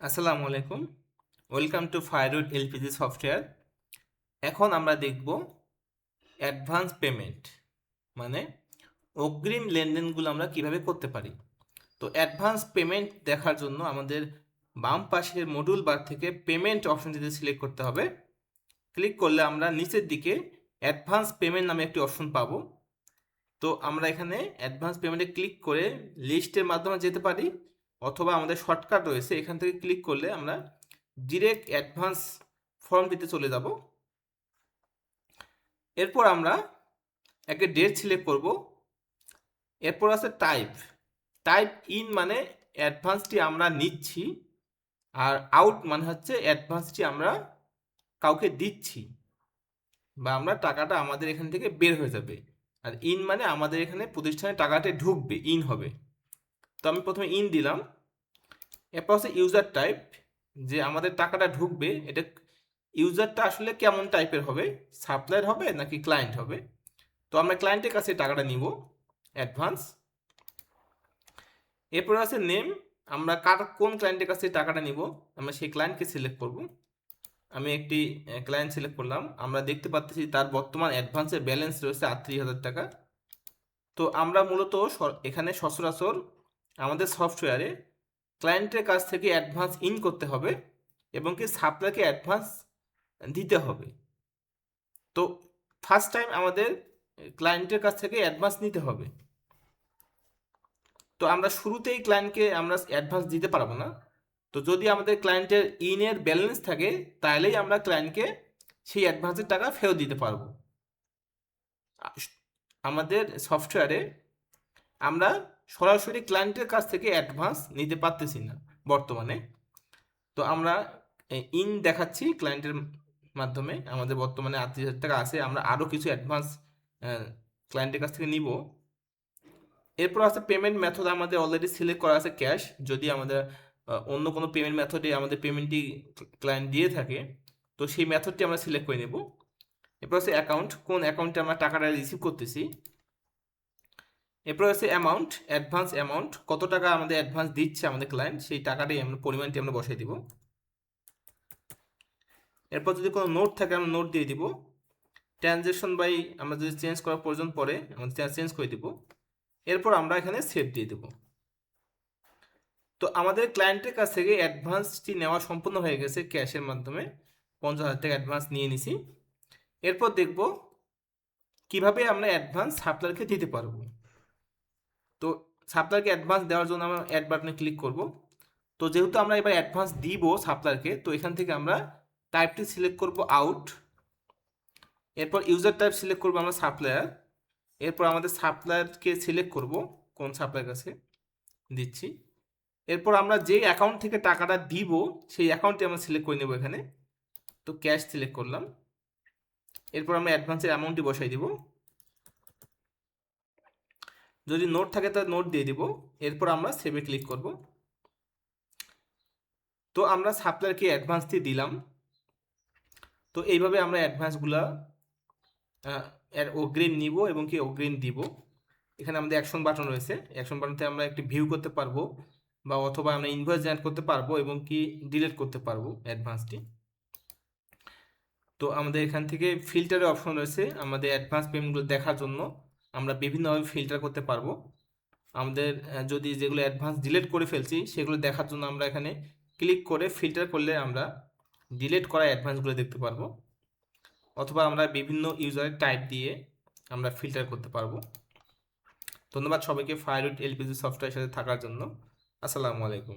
আসসালামু আলাইকুম। Welcome to firewood LPG software. এখন আমরা দেখব অ্যাডভান্স পেমেন্ট, মানে অগ্রিম লেনদেনগুলো আমরা কিভাবে করতে পারি। তো অ্যাডভান্স পেমেন্ট দেখার জন্য আমাদের বাম পাশের মডিউল বার থেকে পেমেন্ট অপশনটিতে সিলেক্ট করতে হবে। ক্লিক করলে আমরা নিচের দিকে অ্যাডভান্স পেমেন্ট নামে একটি অপশন পাবো। তো আমরা এখানে অ্যাডভান্স পেমেন্টে ক্লিক করে লিস্টের মাধ্যমে যেতে পারি, অথবা আমাদের শর্টকাট রয়েছে, এখান থেকে ক্লিক করলে আমরা ডিরেক্ট অ্যাডভান্স ফর্মটিতে চলে যাব। এরপর আমরা একটা ডেট সিলেক্ট করব। এরপর আছে টাইপ। টাইপ ইন মানে অ্যাডভান্সটি আমরা নিচ্ছি, আর আউট মানে হচ্ছে অ্যাডভান্সটি আমরা কাউকে দিচ্ছি, বা আমরা টাকাটা আমাদের এখান থেকে বের হয়ে যাবে। আর ইন মানে আমাদের এখানে প্রতিষ্ঠানে টাকাটা ঢুকবে, ইন হবে। তো আমি প্রথমে ইন দিলাম। এরপর হচ্ছে ইউজার টাইপ, যে আমাদের টাকাটা ঢুকবে এটা ইউজারটা আসলে কেমন টাইপের হবে, সাপ্লায়ার হবে নাকি ক্লায়েন্ট হবে। তো আমরা ক্লায়েন্টের কাছে টাকাটা নিব অ্যাডভান্স। এরপর আছে নেম, আমরা কোন ক্লায়েন্টের কাছে টাকাটা নিব আমরা সেই ক্লায়েন্টকে সিলেক্ট করব। আমি একটি ক্লায়েন্ট সিলেক্ট করলাম। আমরা দেখতে পাচ্ছি তার বর্তমান অ্যাডভান্সের ব্যালেন্স রয়েছে 38,000 টাকা। তো আমরা মূলত এখানে সচরাচর আমাদের সফটওয়্যারে ক্লায়েন্টের কাছ থেকে অ্যাডভান্স ইন করতে হবে এবং কি সাপ্লাইকে অ্যাডভান্স দিতে হবে। তো ফার্স্ট টাইম আমাদের ক্লায়েন্টের কাছ থেকে অ্যাডভান্স নিতে হবে। তো আমরা শুরুতেই ক্লায়েন্টকে আমরা অ্যাডভান্স দিতে পারবো না। তো যদি আমাদের ক্লায়েন্টের ইনের ব্যালেন্স থাকে তাহলেই আমরা ক্লায়েন্টকে সেই অ্যাডভান্সের টাকা ফেরত দিতে পারবো। আমাদের সফটওয়্যারে আমরা সরাসরি ক্লায়েন্টের কাছ থেকে অ্যাডভান্স নিতে পারতেছি না বর্তমানে। তো আমরা ইন দেখাচ্ছি ক্লায়েন্টের মাধ্যমে, আমাদের বর্তমানে 38,000 টাকা আছে, আমরা আরও কিছু অ্যাডভান্স ক্লায়েন্টের কাছ থেকে নিব। এরপর আছে পেমেন্ট মেথড, আমাদের অলরেডি সিলেক্ট করা আছে ক্যাশ। যদি আমাদের অন্য কোনো পেমেন্ট মেথডে আমাদের পেমেন্টটি ক্লায়েন্ট দিয়ে থাকে তো সেই মেথডটি আমরা সিলেক্ট করে নেব। এরপর আছে অ্যাকাউন্ট, কোন অ্যাকাউন্টে আমরা টাকাটা রিসিভ করতেছি। এরপর আছে অ্যামাউন্ট, অ্যাডভান্স অ্যামাউন্ট, কত টাকা আমাদের অ্যাডভান্স দিচ্ছে আমাদের ক্লায়েন্ট, সেই টাকাটাই আমরা পরিমাণটি আমরা বসাই দিব। এরপর যদি কোনো নোট থাকে আমরা নোট দিয়ে দিব। ট্রানজ্যাকশন বাই আমরা যদি চেঞ্জ করার প্রয়োজন পড়ে আমাদের চেঞ্জ করে দিব। এরপর আমরা এখানে সেভ দিয়ে দেব। তো আমাদের ক্লায়েন্টের কাছ থেকে অ্যাডভান্সটি নেওয়া সম্পূর্ণ হয়ে গেছে ক্যাশের মাধ্যমে, 50,000 টাকা অ্যাডভান্স নিয়ে নিছি। এরপর দেখব কিভাবে আমরা অ্যাডভান্স সাপ্লায়ারকে দিতে পারবো। তো সাপ্লায়ারকে অ্যাডভান্স দেওয়ার জন্য আমরা অ্যাড বাটনে ক্লিক করব। তো যেহেতু আমরা এবার অ্যাডভান্স দিব সাপ্লায়ারকে, তো এখান থেকে আমরা টাইপটি সিলেক্ট করব আউট। এরপর ইউজার টাইপ সিলেক্ট করব আমরা সাপ্লায়ার। এরপর আমাদের সাপ্লায়ারকে সিলেক্ট করব কোন সাপ্লায়ার কাছে দিচ্ছি। এরপর আমরা যে অ্যাকাউন্ট থেকে টাকাটা দিব সেই অ্যাকাউন্টটি আমরা সিলেক্ট করে নেব এখানে। তো ক্যাশ সিলেক্ট করলাম। এরপর আমরা অ্যাডভান্সের অ্যামাউন্টটি বসাই দিব। যদি নোট থাকে তাহলে নোট দিয়ে দিব। এরপর আমরা সেভে ক্লিক করব। তো আমরা সাপ্লায়ারকে অ্যাডভান্সটি দিলাম। তো এইভাবে আমরা অ্যাডভান্সগুলা অগ্রিম নিব এবং কি অগ্রিম দিব। এখানে আমাদের অ্যাকশন বাটন রয়েছে, অ্যাকশন বাটনতে আমরা একটি ভিউ করতে পারবো, বা অথবা আমরা ইনভয়েস জেনারেট করতে পারবো এবং কি ডিলিট করতে পারবো অ্যাডভান্সটি। তো আমাদের এখান থেকে ফিল্টারের অপশন রয়েছে, আমাদের অ্যাডভান্স পেমেন্টগুলো দেখার জন্য আমরা বিভিন্নভাবে ফিল্টার করতে পারবো। আমাদের যদি যেগুলো অ্যাডভান্স ডিলিট করে ফেলছি সেগুলো দেখার জন্য আমরা এখানে ক্লিক করে ফিল্টার করলে আমরা ডিলিট করা অ্যাডভান্সগুলো দেখতে পারবো, অথবা আমরা বিভিন্ন ইউজারের টাইপ দিয়ে আমরা ফিল্টার করতে পারবো। ধন্যবাদ সবাইকে ফায়ারউড এলপিজি সফটওয়্যারের সাথে থাকার জন্য। আসসালামু আলাইকুম।